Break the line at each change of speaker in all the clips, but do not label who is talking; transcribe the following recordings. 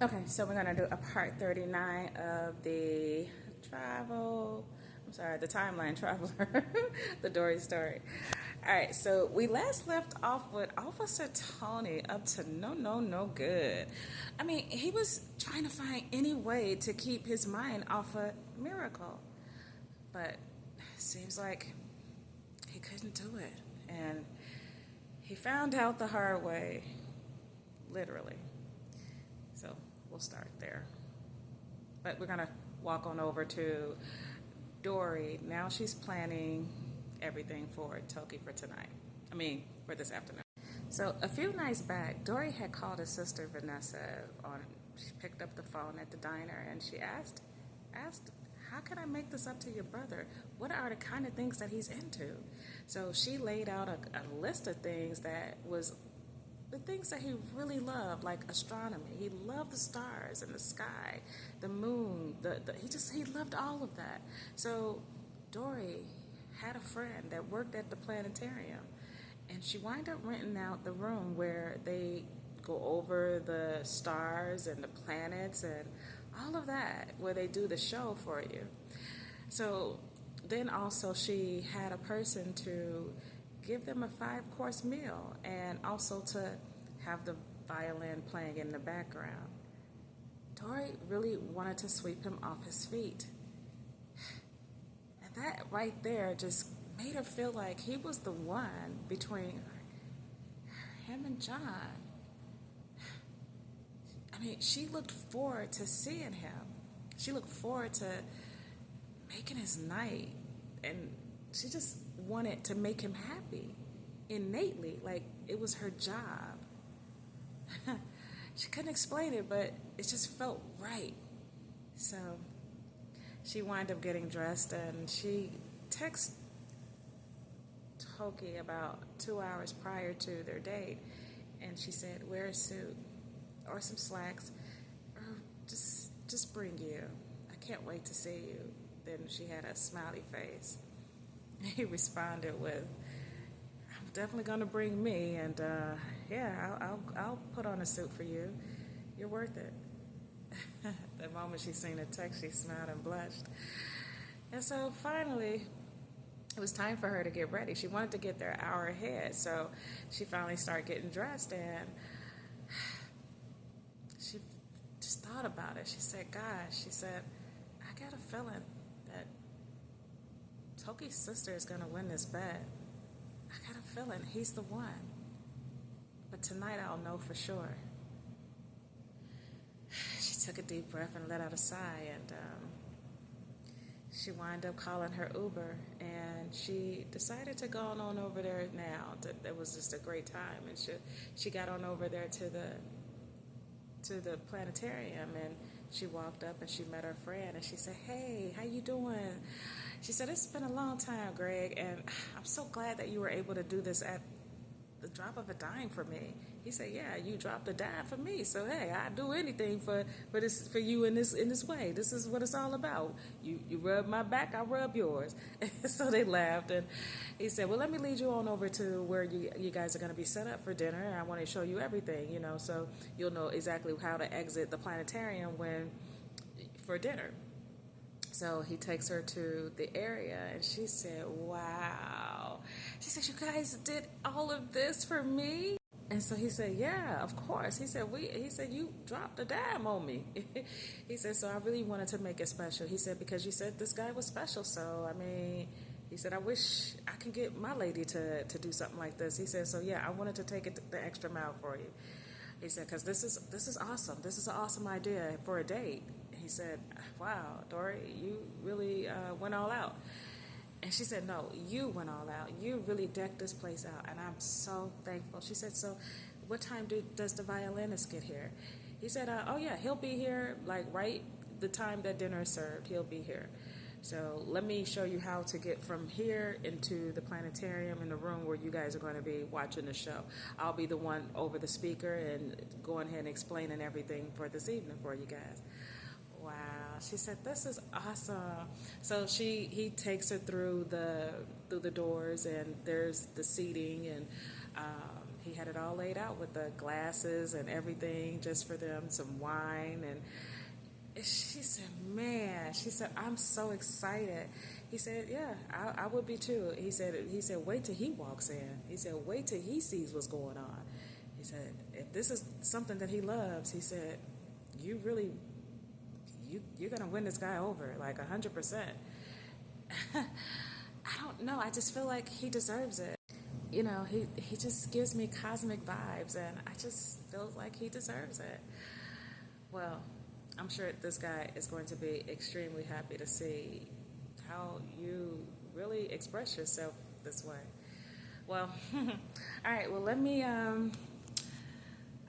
Okay, so we're gonna do a part 39 of the the timeline traveler, the Dory story. All right, so we last left off with Officer Tony up to no good. I mean, he was trying to find any way to keep his mind off a miracle, but seems like he couldn't do it, and he found out the hard way, literally. So we'll start there. But we're going to walk on over to Dori. Now she's planning everything for Toki for tonight. For this afternoon. So a few nights back, Dori had called his sister Vanessa on. She picked up the phone at the diner and she asked, how can I make this up to your brother? What are the kind of things that he's into? So she laid out a list of things that was the things that he really loved, like astronomy. He loved the stars and the sky, the moon. He loved all of that. So Dori had a friend that worked at the planetarium, and she wound up renting out the room where they go over the stars and the planets and all of that, where they do the show for you. So then also she had a person to give them a 5-course meal and also to have the violin playing in the background. Dori really wanted to sweep him off his feet. And that right there just made her feel like he was the one between him and John. She looked forward to seeing him. She looked forward to making his night. And she just wanted to make him happy innately, like it was her job. She couldn't explain it, but it just felt right. So she wound up getting dressed and she texted Toki about 2 hours prior to their date, and she said, wear a suit or some slacks, or just bring you. I can't wait to see you. Then she had a smiley face. He responded with, I'm definitely gonna bring me, and I'll put on a suit for you. You're worth it. The moment she seen the text, she smiled and blushed. And so finally, it was time for her to get ready. She wanted to get there an hour ahead, so she finally started getting dressed, and she just thought about it. She said, gosh, I got a feeling that Toki's sister is going to win this bet. I got a feeling he's the one. But tonight I'll know for sure. She took a deep breath and let out a sigh, and she wound up calling her Uber, and she decided to go on over there now. That was just a great time, and she got on over there to the planetarium, and she walked up and she met her friend, and she said, hey, how you doing? She said, it's been a long time, Greg, and I'm so glad that you were able to do this at the drop of a dime for me. He said, yeah, you dropped a dime for me, so hey, I'd do anything for you in this way. This is what it's all about. You rub my back, I rub yours. So they laughed, and he said, well, let me lead you on over to where you guys are going to be set up for dinner, and I want to show you everything, so you'll know exactly how to exit the planetarium for dinner. So he takes her to the area, and she said, wow. She said, you guys did all of this for me? And so he said, yeah, of course. He said, you dropped a dime on me. He said, so I really wanted to make it special. He said, because you said this guy was special. So, he said, I wish I could get my lady to do something like this. He said, so yeah, I wanted to take it the extra mile for you. He said, because this is awesome. This is an awesome idea for a date. He said, wow, Dori, you really went all out. And she said, no, you went all out. You really decked this place out, and I'm so thankful. She said, so what time does the violinist get here? He said, oh, yeah, he'll be here, like, right the time that dinner is served. He'll be here. So let me show you how to get from here into the planetarium in the room where you guys are going to be watching the show. I'll be the one over the speaker and going ahead and explaining everything for this evening for you guys. Wow. She said, this is awesome. So he takes her through the doors, and there's the seating, and he had it all laid out with the glasses and everything just for them, some wine. And she said, man, she said, I'm so excited. He said, yeah, I would be too. He said, wait till he walks in. He said, wait till he sees what's going on. He said, if this is something that he loves, he said, you really, you're going to win this guy over, like 100%. I don't know. I just feel like he deserves it. You know, he just gives me cosmic vibes, and I just feel like he deserves it. Well, I'm sure this guy is going to be extremely happy to see how you really express yourself this way. Well, all right. Well, let me.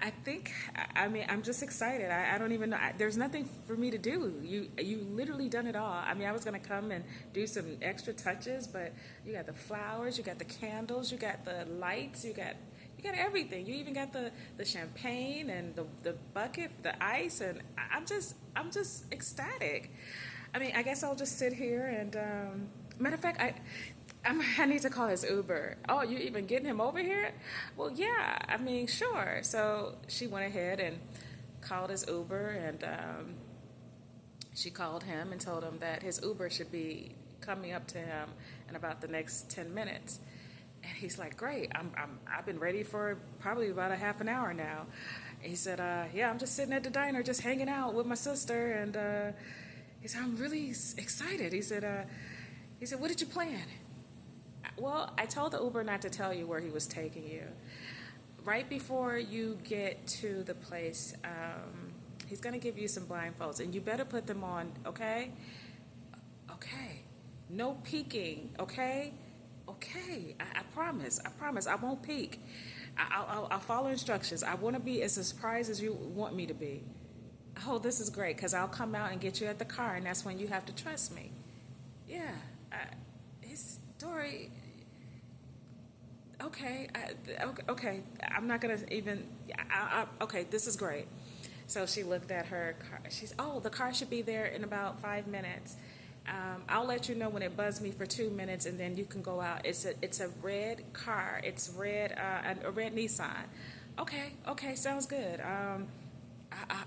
I think. I mean, I'm just excited. I don't even know. There's nothing for me to do. You literally done it all. I mean, I was gonna come and do some extra touches, but you got the flowers, you got the candles, you got the lights, you got everything. You even got the champagne and the bucket, the ice, and I'm just ecstatic. I mean, I guess I'll just sit here and matter of fact, I need to call his Uber. Oh, you even getting him over here? Well, yeah. I mean, sure. So she went ahead and called his Uber, and she called him and told him that his Uber should be coming up to him in about the next 10 minutes. And he's like, great, I've been ready for probably about a half an hour now. And he said, yeah, I'm just sitting at the diner just hanging out with my sister. And he said, I'm really excited. He said, what did you plan? Well, I told the Uber not to tell you where he was taking you. Right before you get to the place, he's going to give you some blindfolds. And you better put them on, okay? Okay. No peeking, okay? Okay, I promise. I won't peek. I'll follow instructions. I want to be as surprised as you want me to be. Oh, this is great, because I'll come out and get you at the car, and that's when you have to trust me. Yeah, it's Dori. Okay, okay. I'm not going to even, okay, this is great. So she looked at her car. The car should be there in about 5 minutes. I'll let you know when it buzzed me for 2 minutes, and then you can go out. It's a red car. It's red, a red Nissan. Okay, sounds good.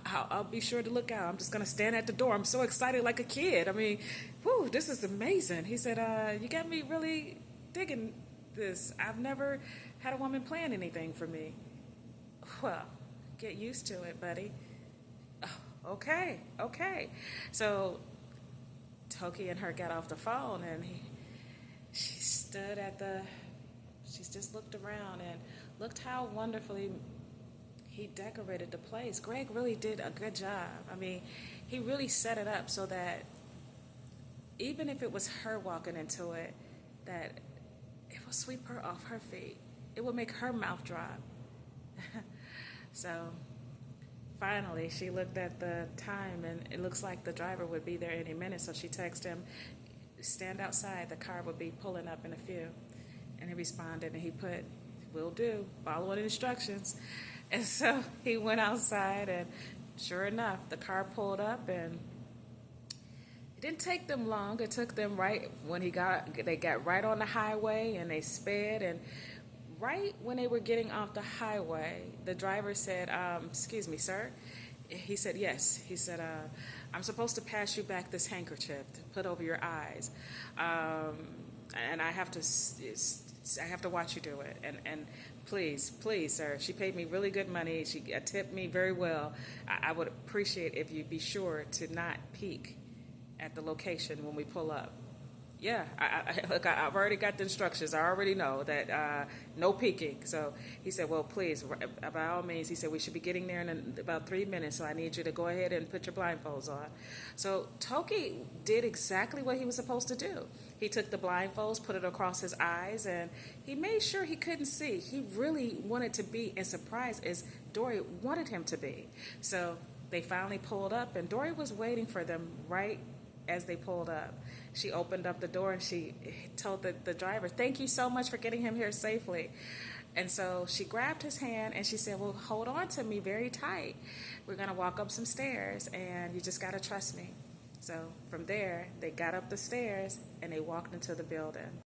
I'll be sure to look out. I'm just gonna stand at the door. I'm so excited, like a kid. I mean, whew, this is amazing. He said, you got me really digging this. I've never had a woman plan anything for me. Well, get used to it, buddy. Oh, okay. So Toki and her got off the phone, and she stood she just looked around and looked how wonderfully he decorated the place. Greg really did a good job. I mean, he really set it up so that even if it was her walking into it, that it will sweep her off her feet. It will make her mouth drop. So finally, she looked at the time, and it looks like the driver would be there any minute. So she texted him, stand outside. The car would be pulling up in a few. And he responded, and he put, will do, following instructions. And so he went outside, and sure enough, the car pulled up, and it didn't take them long. It took them right when they got right on the highway, and they sped. And right when they were getting off the highway, the driver said, excuse me, sir. He said, yes. He said, I'm supposed to pass you back this handkerchief to put over your eyes. And I have to watch you do it. And please, sir. She paid me really good money. She tipped me very well. I would appreciate if you be sure to not peek at the location when we pull up. Yeah, look, I've already got the instructions. I already know that no peeking. So he said, well, please, by all means, he said, we should be getting there in about 3 minutes, so I need you to go ahead and put your blindfolds on. So Toki did exactly what he was supposed to do. He took the blindfolds, put it across his eyes, and he made sure he couldn't see. He really wanted to be as surprised as Dori wanted him to be. So they finally pulled up, and Dori was waiting for them right as they pulled up. She opened up the door, and she told the driver, thank you so much for getting him here safely. And so she grabbed his hand, and she said, well, hold on to me very tight. We're going to walk up some stairs, and you just got to trust me. So from there, they got up the stairs, and they walked into the building.